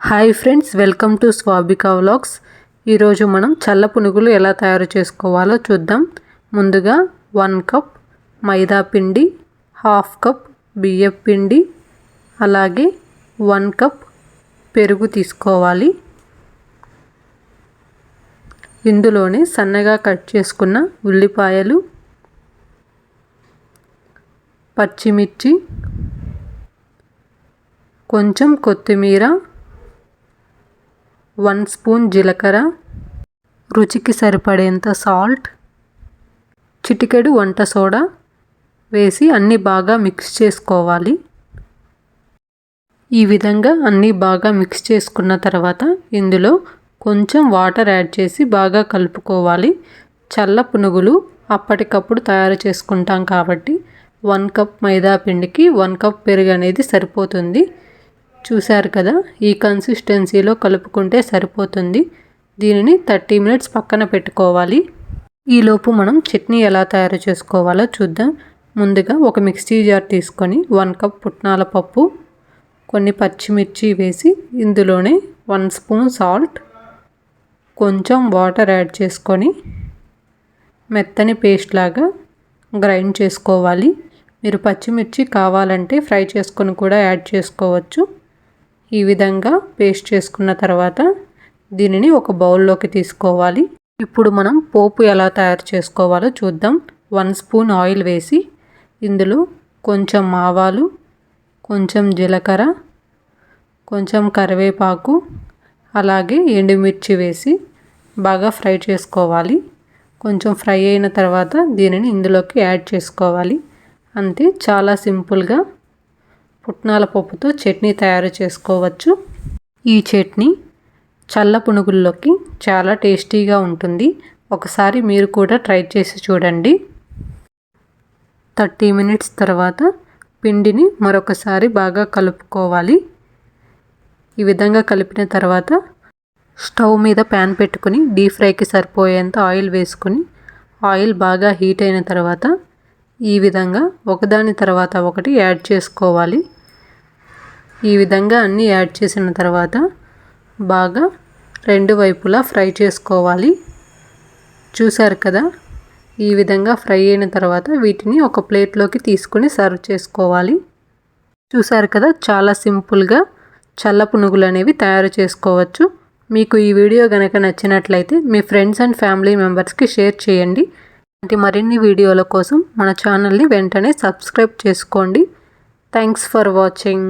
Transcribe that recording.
Hi friends, welcome to Swabika vlogs. ఈరోజు మనం చల్ల పునుగులు ఎలా తయారు చేసుకోవాలో చూద్దాం. ముందుగా 1 కప్ మైదా పిండి, 1/2 కప్ బియ్యం పిండి, అలాగే 1 కప్ పెరుగు తీసుకోవాలి. ఇందులోనే సన్నగా కట్ చేసుకున్న ఉల్లిపాయలు, పచ్చిమిర్చి, కొంచెం కొత్తిమీర, 1 స్పూన్ జీలకర్ర, రుచికి సరిపడేంత సాల్ట్, చిటికెడు వంట సోడా వేసి అన్నీ బాగా మిక్స్ చేసుకోవాలి. ఈ విధంగా అన్నీ బాగా మిక్స్ చేసుకున్న తర్వాత ఇందులో కొంచెం వాటర్ యాడ్ చేసి బాగా కలుపుకోవాలి. చల్ల పునుగులు అప్పటికప్పుడు తయారు చేసుకుంటాం కాబట్టి 1 కప్ మైదా పిండికి 1 కప్ పెరుగు అనేది సరిపోతుంది. చూశారు కదా, ఈ కన్సిస్టెన్సీలో కలుపుకుంటే సరిపోతుంది. దీనిని 30 మినిట్స్ పక్కన పెట్టుకోవాలి. ఈలోపు మనం చట్నీ ఎలా తయారు చేసుకోవాలో చూద్దాం. ముందుగా ఒక మిక్సీ జార్ తీసుకొని 1 కప్ పుట్నాల పప్పు, కొన్ని పచ్చిమిర్చి వేసి ఇందులోనే 1 స్పూన్ సాల్ట్, కొంచెం వాటర్ యాడ్ చేసుకొని మెత్తని పేస్ట్ లాగా గ్రైండ్ చేసుకోవాలి. మీరు పచ్చిమిర్చి కావాలంటే ఫ్రై చేసుకొని కూడా యాడ్ చేసుకోవచ్చు. ఈ విధంగా పేస్ట్ చేసుకున్న తర్వాత దీనిని ఒక బౌల్లోకి తీసుకోవాలి. ఇప్పుడు మనం పోపు ఎలా తయారు చేసుకోవాలో చూద్దాం. 1 స్పూన్ ఆయిల్ వేసి ఇందులో కొంచెం ఆవాలు, కొంచెం జీలకర్ర, కొంచెం కరివేపాకు, అలాగే ఎండుమిర్చి వేసి బాగా ఫ్రై చేసుకోవాలి. కొంచెం ఫ్రై అయిన తర్వాత దీనిని ఇందులోకి యాడ్ చేసుకోవాలి. అంతే, చాలా సింపుల్గా పుట్నాల పప్పుతో చట్నీ తయారు చేసుకోవచ్చు. ఈ చట్నీ చల్ల పునుగుల్లోకి చాలా టేస్టీగా ఉంటుంది. ఒకసారి మీరు కూడా ట్రై చేసి చూడండి. 30 మినిట్స్ తర్వాత పిండిని మరొకసారి బాగా కలుపుకోవాలి. ఈ విధంగా కలిపిన తర్వాత స్టవ్ మీద ప్యాన్ పెట్టుకుని డీప్ ఫ్రైకి సరిపోయేంత ఆయిల్ వేసుకొని ఆయిల్ బాగా హీట్ అయిన తర్వాత ఈ విధంగా ఒకదాని తర్వాత ఒకటి యాడ్ చేసుకోవాలి. ఈ విధంగా అన్నీ యాడ్ చేసిన తర్వాత బాగా 2 వైపులా ఫ్రై చేసుకోవాలి. చూశారు కదా, ఈ విధంగా ఫ్రై అయిన తర్వాత వీటిని ఒక ప్లేట్లోకి తీసుకుని సర్వ్ చేసుకోవాలి. చూశారు కదా, చాలా సింపుల్గా చల్ల పునుగులు అనేవి తయారు చేసుకోవచ్చు. మీకు ఈ వీడియో కనుక నచ్చినట్లయితే మీ ఫ్రెండ్స్ అండ్ ఫ్యామిలీ మెంబర్స్కి షేర్ చేయండి. ఇలాంటి మరిన్ని వీడియోల కోసం మన ఛానల్ని వెంటనే సబ్స్క్రైబ్ చేసుకోండి. Thanks for watching.